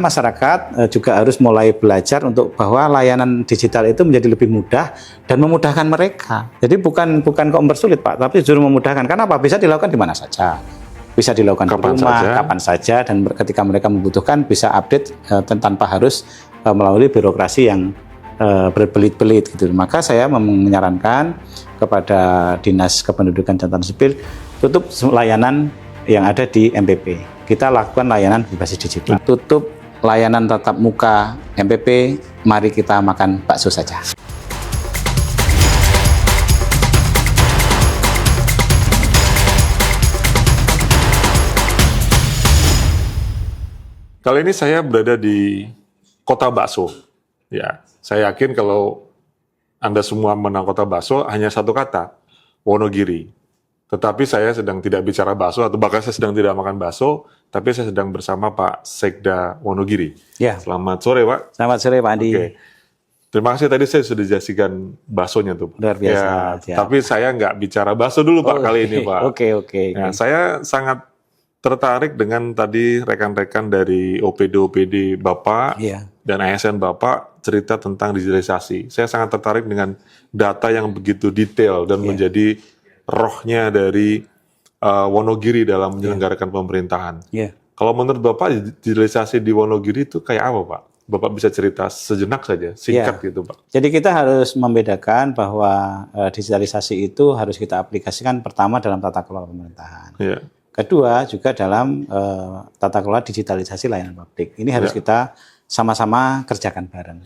masyarakat juga harus mulai belajar untuk bahwa layanan digital itu menjadi lebih mudah dan memudahkan mereka. Jadi bukan kok mempersulit Pak, tapi justru memudahkan. Karena apa? Bisa dilakukan di mana saja. Bisa dilakukan di rumah, kapan saja, dan ketika mereka membutuhkan bisa update tanpa harus melalui birokrasi yang berbelit-belit gitu. Maka saya menyarankan kepada Dinas Kependudukan dan Catatan Sipil tutup layanan yang ada di MPP. Kita lakukan layanan berbasis digital. Tutup layanan tatap muka MPP, mari kita makan bakso saja. Kali ini saya berada di Kota Bakso. Ya, saya yakin kalau Anda semua menang Kota Bakso hanya satu kata, Wonogiri. Tetapi saya sedang tidak bicara bakso atau bahkan saya sedang tidak makan bakso, tapi saya sedang bersama Pak Sekda Wonogiri. Ya. Selamat sore, Pak. Selamat sore, Pak Andi. Oke. Terima kasih tadi saya sudah jelasin baksonya tuh. Luar biasa. Ya, tapi saya nggak bicara bakso dulu Pak kali ini Pak. Oke. Ya, saya sangat tertarik dengan tadi rekan-rekan dari OPD Bapak dan ASN Bapak cerita tentang digitalisasi. Saya sangat tertarik dengan data yang begitu detail dan menjadi rohnya dari Wonogiri dalam menyelenggarakan pemerintahan. Kalau menurut Bapak digitalisasi di Wonogiri itu kayak apa Pak? Bapak bisa cerita sejenak saja, singkat gitu Pak. Jadi kita harus membedakan bahwa digitalisasi itu harus kita aplikasikan pertama dalam tata kelola pemerintahan. Kedua juga dalam tata kelola digitalisasi layanan publik. Ini harus kita sama-sama kerjakan bareng.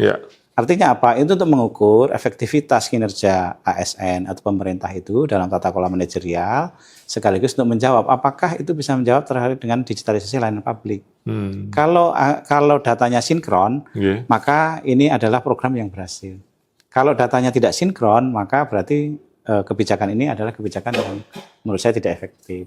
Artinya apa? Itu untuk mengukur efektivitas kinerja ASN atau pemerintah itu dalam tata kelola manajerial, sekaligus untuk menjawab apakah itu bisa menjawab terkait dengan digitalisasi layanan publik. Kalau datanya sinkron, maka ini adalah program yang berhasil. Kalau datanya tidak sinkron, maka berarti kebijakan ini adalah kebijakan yang menurut saya tidak efektif.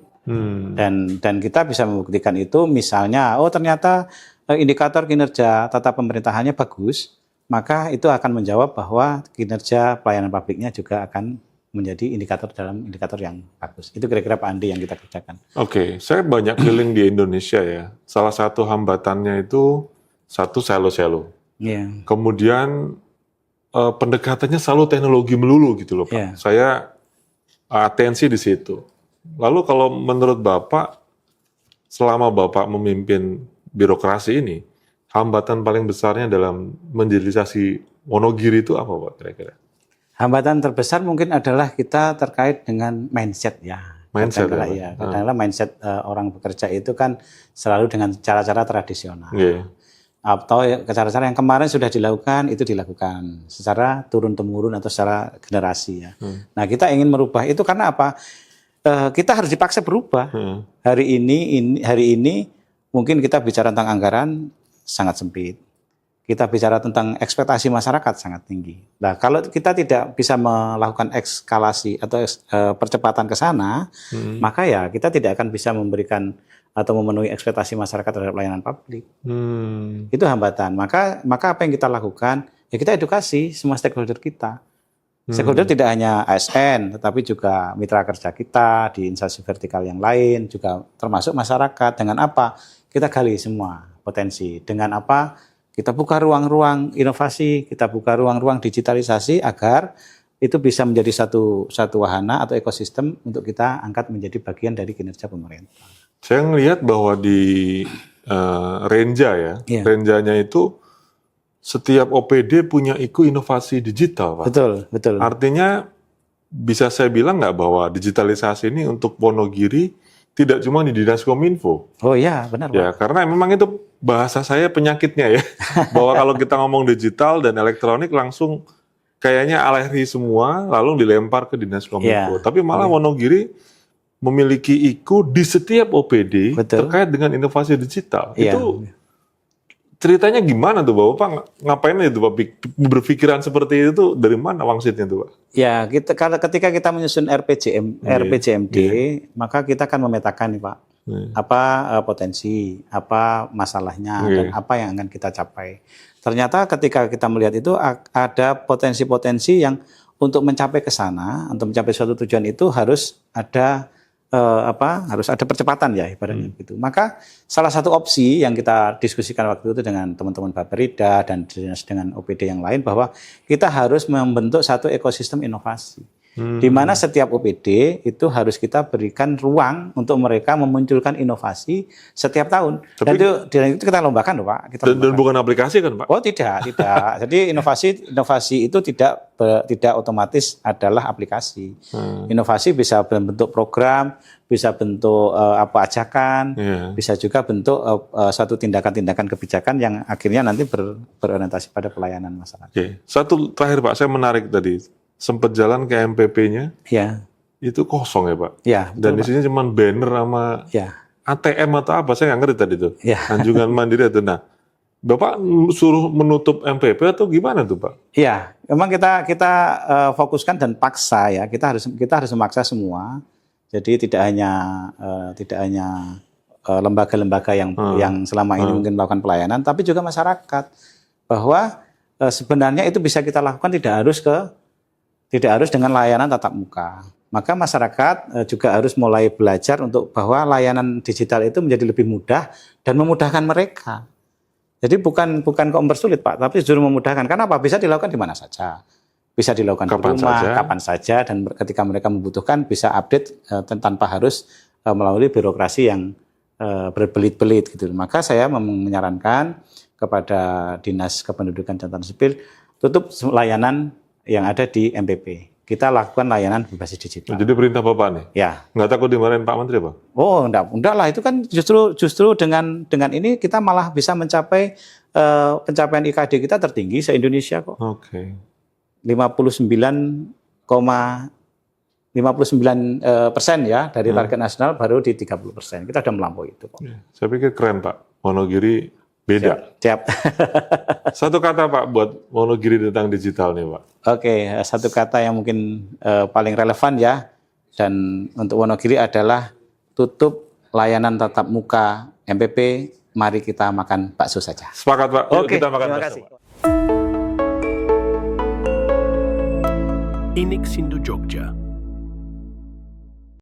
Dan kita bisa membuktikan itu misalnya, ternyata indikator kinerja tata pemerintahannya bagus, maka itu akan menjawab bahwa kinerja pelayanan publiknya juga akan menjadi indikator dalam indikator yang bagus. Itu kira-kira Pak Andi yang kita kerjakan. Oke, saya banyak keliling di Indonesia ya. Salah satu hambatannya itu satu silo-silo. Kemudian pendekatannya selalu teknologi melulu gitu loh Pak. Saya atensi di situ. Lalu kalau menurut Bapak, selama Bapak memimpin birokrasi ini, hambatan paling besarnya dalam mendigitalisasi Wonogiri itu apa Pak kira-kira? Hambatan terbesar mungkin adalah kita terkait dengan mindset ya. Karena mindset orang bekerja itu kan selalu dengan cara-cara tradisional. Atau cara-cara yang kemarin sudah dilakukan, itu dilakukan secara turun-temurun atau secara generasi ya. Nah kita ingin merubah itu karena apa? Kita harus dipaksa berubah. Hari ini mungkin kita bicara tentang anggaran sangat sempit. Kita bicara tentang ekspektasi masyarakat sangat tinggi. Nah, kalau kita tidak bisa melakukan eskalasi atau percepatan ke sana, maka ya kita tidak akan bisa memberikan atau memenuhi ekspektasi masyarakat terhadap layanan publik. Itu hambatan. Maka apa yang kita lakukan? Ya kita edukasi semua stakeholder kita. Stakeholder tidak hanya ASN, tetapi juga mitra kerja kita di instansi vertikal yang lain, juga termasuk masyarakat. Dengan apa? Kita gali semua potensi. Dengan apa? Kita buka ruang-ruang inovasi, kita buka ruang-ruang digitalisasi agar itu bisa menjadi satu wahana atau ekosistem untuk kita angkat menjadi bagian dari kinerja pemerintah. Saya melihat bahwa di Renja ya, Renjanya itu setiap OPD punya inovasi digital, Pak. Betul. Artinya bisa saya bilang nggak bahwa digitalisasi ini untuk Wonogiri tidak cuma di Dinas Kominfo. Oh iya, benar. Ya, karena memang itu bahasa saya penyakitnya ya. Bahwa kalau kita ngomong digital dan elektronik langsung kayaknya alergi semua lalu dilempar ke Dinas Kominfo. Tapi malah Wonogiri memiliki di setiap OPD terkait dengan inovasi digital. Itu ceritanya gimana tuh Bapak? Ngapain itu Pak? Berpikiran seperti itu dari mana wangsitnya tuh Pak? Ya, ketika kita menyusun RPJMD, maka kita akan memetakan nih Pak, apa potensi, apa masalahnya, dan apa yang akan kita capai. Ternyata ketika kita melihat itu ada potensi-potensi yang untuk mencapai ke sana, untuk mencapai suatu tujuan itu harus ada harus ada percepatan ya ibaratnya gitu. Maka salah satu opsi yang kita diskusikan waktu itu dengan teman-teman Bapperida dan dengan OPD yang lain bahwa kita harus membentuk satu ekosistem inovasi. Di mana setiap OPD itu harus kita berikan ruang untuk mereka memunculkan inovasi setiap tahun. Dan itu kita lombakan loh Pak. Dan bukan aplikasi kan Pak? Oh tidak. Jadi inovasi itu tidak otomatis adalah aplikasi. Inovasi bisa bentuk program, bisa bentuk ajakan, bisa juga bentuk satu tindakan-tindakan kebijakan yang akhirnya nanti berorientasi pada pelayanan masyarakat. Oke. Satu terakhir Pak, saya menarik tadi. Sempat jalan ke MPP-nya, itu kosong ya Pak? Ya, dan isinya cuma banner sama ATM atau apa, saya nggak ngerti tadi itu. Anjungan Mandiri itu. Nah, Bapak suruh menutup MPP atau gimana tuh Pak? Iya, memang kita fokuskan dan paksa ya, kita harus memaksa semua. Jadi tidak hanya lembaga-lembaga yang selama ini mungkin melakukan pelayanan, tapi juga masyarakat, bahwa sebenarnya itu bisa kita lakukan tidak harus dengan layanan tatap muka. Maka masyarakat juga harus mulai belajar untuk bahwa layanan digital itu menjadi lebih mudah dan memudahkan mereka. Jadi bukan kok mempersulit Pak, tapi justru memudahkan. Karena apa? Bisa dilakukan di mana saja. Bisa dilakukan di rumah, kapan saja, dan ketika mereka membutuhkan bisa update tanpa harus melalui birokrasi yang berbelit-belit gitu. Maka saya menyarankan kepada Dinas Kependudukan dan Catatan Sipil tutup layanan yang ada di MPP. Kita lakukan layanan berbasis digital. Jadi perintah Bapak nih? Ya. Nggak takut dimarahin Pak Menteri Pak? Oh, enggak lah. Itu kan justru dengan ini kita malah bisa mencapai pencapaian IKD kita tertinggi se-Indonesia kok. Oke. 59% ya dari target nasional baru di 30%. Kita sudah melampaui itu kok. Saya pikir keren Pak. Wonogiri beda. Siap. Satu kata Pak buat Wonogiri tentang digital nih Pak. Oke, satu kata yang mungkin paling relevan ya, dan untuk Wonogiri adalah tutup layanan tatap muka MPP, mari kita makan bakso saja. Sepakat Pak, oke, kita makan terima bakso. kasih. Inik Sindo Jogja.